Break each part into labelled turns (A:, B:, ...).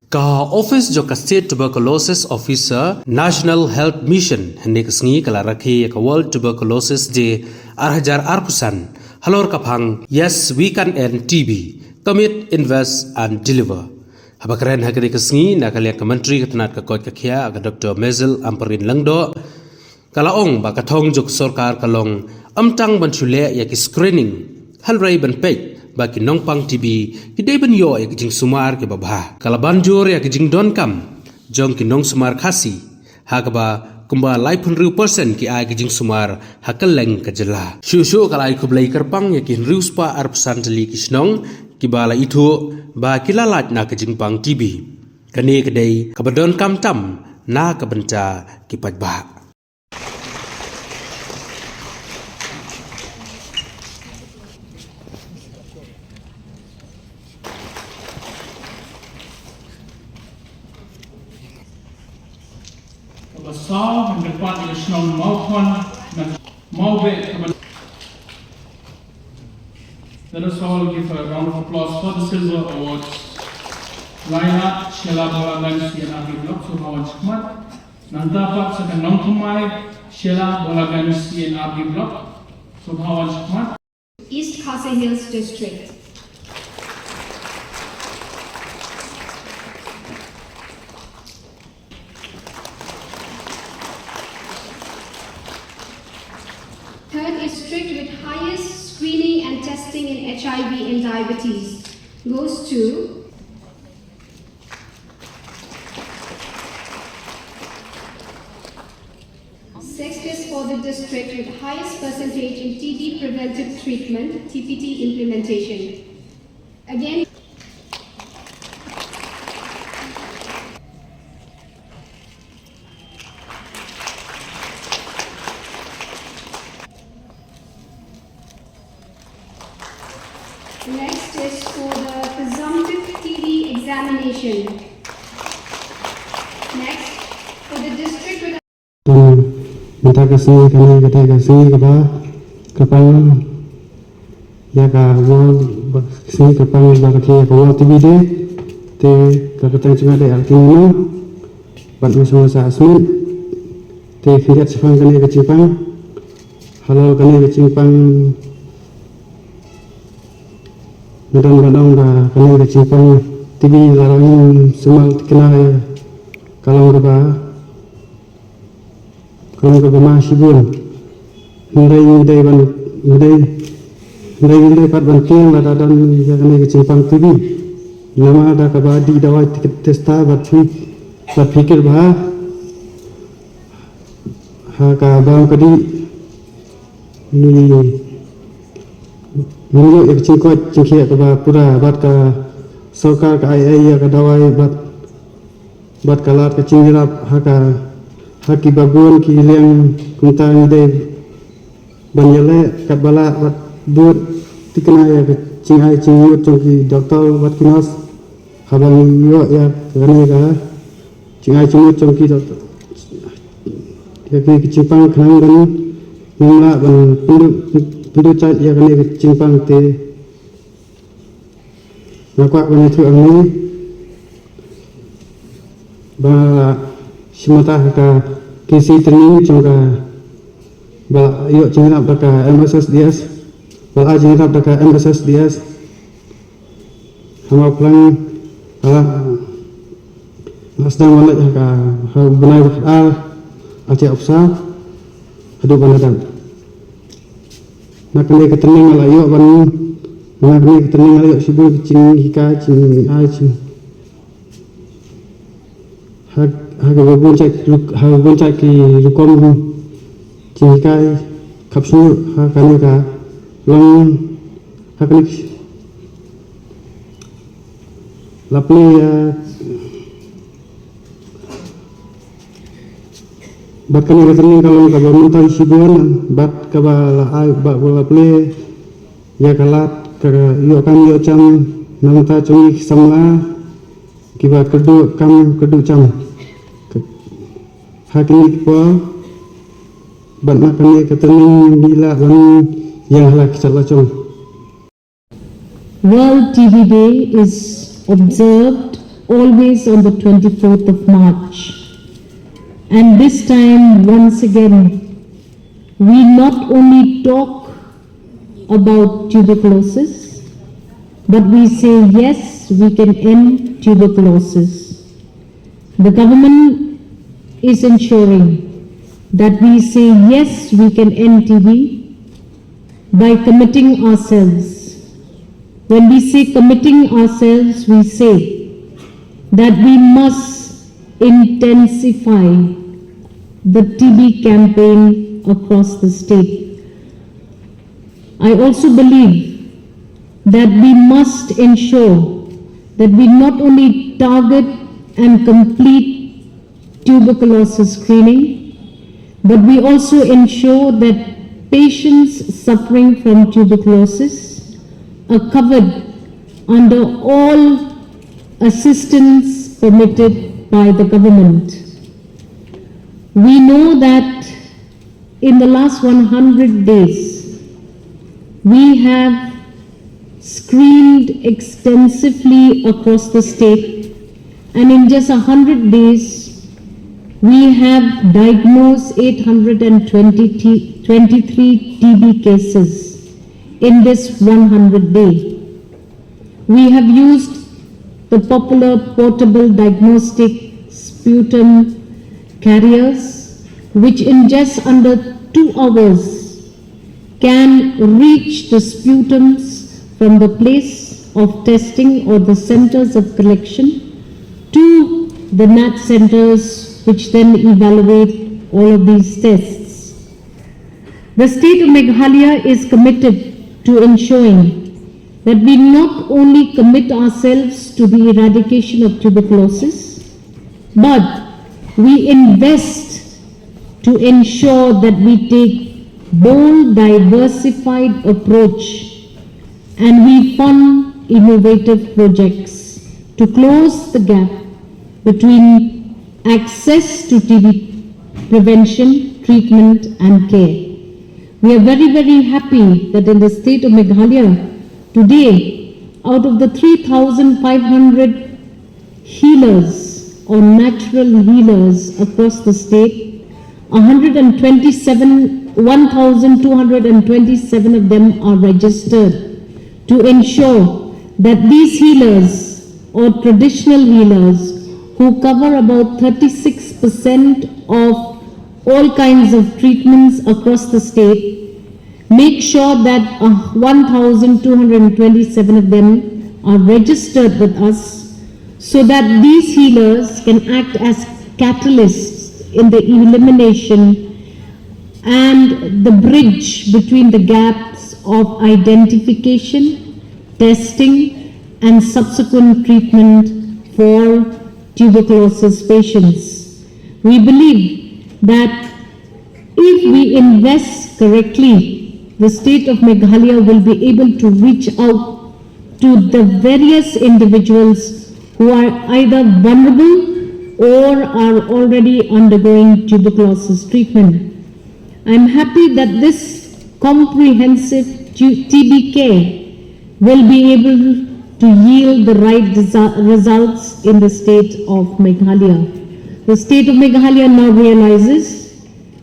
A: Ka office jo ka state tuberculosis officer National Health Mission hende kesengi kala rakhi ka World Tuberculosis Day arhajar arpusan halor kapang yes we can end TB commit invest and deliver habakaren hakari kesengi nakalia ka menteri ketenat ka kot ka khia ka Dr. Mezel Amperin Langdo kalaong ba kathong jok sarkar kalong amtang banchule ya ki screening halrai ban pek baki nongpang TB hidai ban yo ya kijing sumar ke babha kalaban jor ya kijing don kam jong ki nong sumar khasi hakaba kumba laipun riu persen ki ai kijing sumar hakaleng kajela shu kalai kublai kerpang ya kin riu spa arpsan teli kisnong ki bala itu ba kilalat na kijing pang TB kane kedai kabadon kam tam na kabenta ki pajba.
B: Besar dan dapat nasional maupun maubek. Let us all give a round of applause for the Silver Awards. Laina Sheila Bolagan Sian Abdi Blok Suhawan Chikmat. Nantapat sekan nongkumai Sheila Bolagan Sian Abdi Blok Suhawan Chikmat.
C: East Khasi Hills District. Third district with highest screening and testing in HIV and diabetes goes to sixth is for the district with highest percentage in TB preventive treatment, TPT implementation. Again, next is for the presumptive TB examination. Next, for the district with
D: minta kasih kami kata kasih kepada kepala ya ka world kasih kepala bagi world TB day te kakatan cuma ada artinya buat masa asmin te fiat sifan kami kecimpang halal kami kecimpang Kadang-kadang kami kecimpang TB larang semua kenal kalau kalau masih pun Hindai pat banting ada dan kami kecimpang TB nama ada kabadi dawai testa bat fikir ka bang kadi ni Menurut yang cingkot cingkiat ke pura bat ke sarkar ke ai ke dawai bat kalat ke cingirap haki bagun ki liang kuntang dei banyale kat bala bat buat tikena ya ke cingai cingut cingki doktor bat kinas habang yo ya kene ka cingai cingut cingki doktor ya ke kecimpang kenang dan mula ban penduduk cat yang kena kecimpang te nakwa kena tu angni ba semata ka kisi training jangka ba yo cingap ka MSSDS ba cingap ka MSSDS hama plan nasdam wala ka benai aja opsa adu banadan nak kena ketening ala yo ban nak kena ketening ala yo sibuk cing hika cing ai cing hak babon cak ki lukom cing hika kapsul hakane ka long hakane lapli bat kami ketening kalau kabar mentah isibuan bat kabala ai bat bola play ya kalat ke yo kan yo cam namta cungi samla kiba kedu cam hakini po bat nak kami ketening bila ban yang halak cala cung
E: World TB Day is observed always on the 24th of March. And this time, once again, we not only talk about tuberculosis, but we say, yes, we can end tuberculosis. The government is ensuring that we say, yes, we can end TB by committing ourselves. When we say committing ourselves, we say that we must intensify the TB campaign across the state. I also believe that we must ensure that we not only target and complete tuberculosis screening, but we also ensure that patients suffering from tuberculosis are covered under all assistance permitted by the government. We know that in the last 100 days, we have screened extensively across the state, and in just 100 days, we have diagnosed 823 TB cases in this 100 day. We have used the popular portable diagnostic sputum carriers, which in just under 2 hours can reach the sputums from the place of testing or the centers of collection to the NAT centers, which then evaluate all of these tests. The state of Meghalaya is committed to ensuring that we not only commit ourselves to the eradication of tuberculosis, but we invest to ensure that we take bold, diversified approach, and we fund innovative projects to close the gap between access to TB prevention, treatment and care. We are very, very happy that in the state of Meghalaya today, out of the 3,500 healers or natural healers across the state, 1,227 of them are registered to ensure that these healers or traditional healers who cover about 36% of all kinds of treatments across the state, make sure that 1,227 of them are registered with us so that these healers can act as catalysts in the elimination and the bridge between the gaps of identification, testing and subsequent treatment for tuberculosis patients. We believe that if we invest correctly, the state of Meghalaya will be able to reach out to the various individuals who are either vulnerable or are already undergoing tuberculosis treatment. I am happy that this comprehensive TB care will be able to yield the right results in the state of Meghalaya. The state of Meghalaya now realizes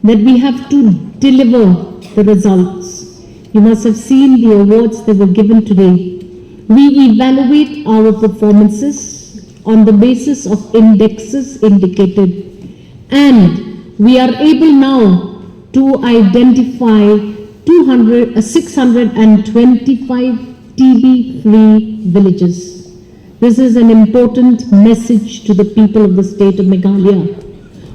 E: that we have to deliver the results. You must have seen the awards that were given today. We evaluate our performances on the basis of indexes indicated, and we are able now to identify 625 TB-free villages. This is an important message to the people of the state of Meghalaya.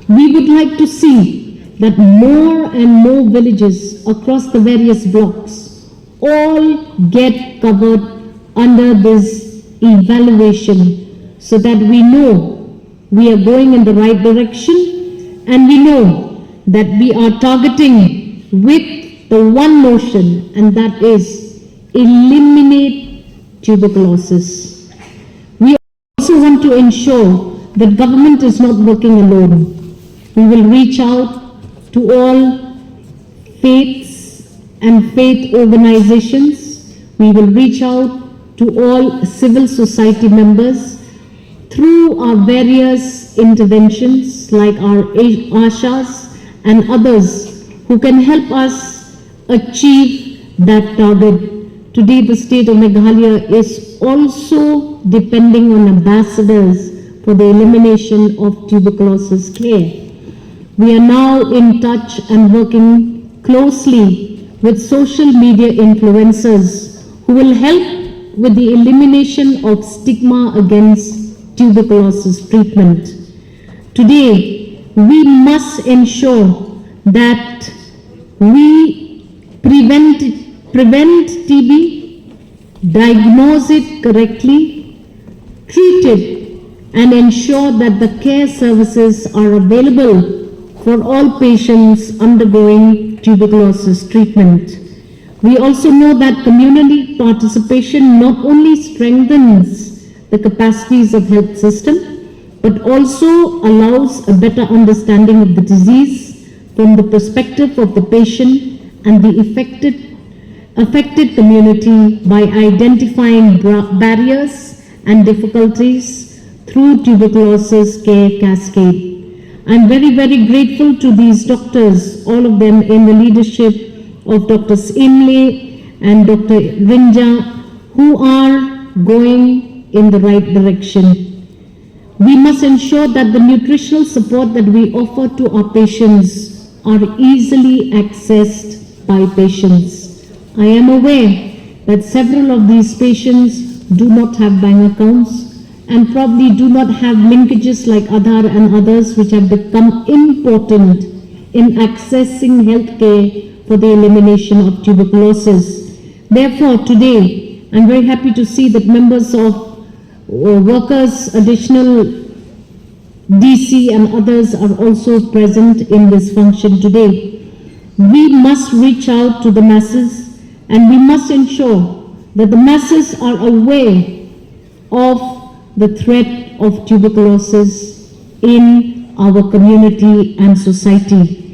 E: We would like to see that more and more villages across the various blocks all get covered under this evaluation so that we know we are going in the right direction and we know that we are targeting with the one notion, and that is eliminate tuberculosis. We also want to ensure that government is not working alone. We will reach out to all faiths and faith organizations. We will reach out to all civil society members through our various interventions like our ASHAs and others who can help us achieve that target. Today the state of Meghalaya is also depending on ambassadors for the elimination of tuberculosis care. We are now in touch and working closely with social media influencers who will help with the elimination of stigma against tuberculosis treatment. Today, we must ensure that we prevent TB, diagnose it correctly, treat it, and ensure that the care services are available for all patients undergoing tuberculosis treatment. We also know that community participation not only strengthens the capacities of health system, but also allows a better understanding of the disease from the perspective of the patient and the affected community by identifying barriers and difficulties through tuberculosis care cascade. I'm very, very grateful to these doctors, all of them in the leadership of Dr. Imle and Dr. Rinja, who are going in the right direction. We must ensure that the nutritional support that we offer to our patients are easily accessed by patients. I am aware that several of these patients do not have bank accounts and probably do not have linkages like Aadhaar and others which have become important in accessing healthcare for the elimination of tuberculosis. Therefore, today, I'm very happy to see that members of workers, additional DC and others are also present in this function today. We must reach out to the masses and we must ensure that the masses are aware of the threat of tuberculosis in our community and society.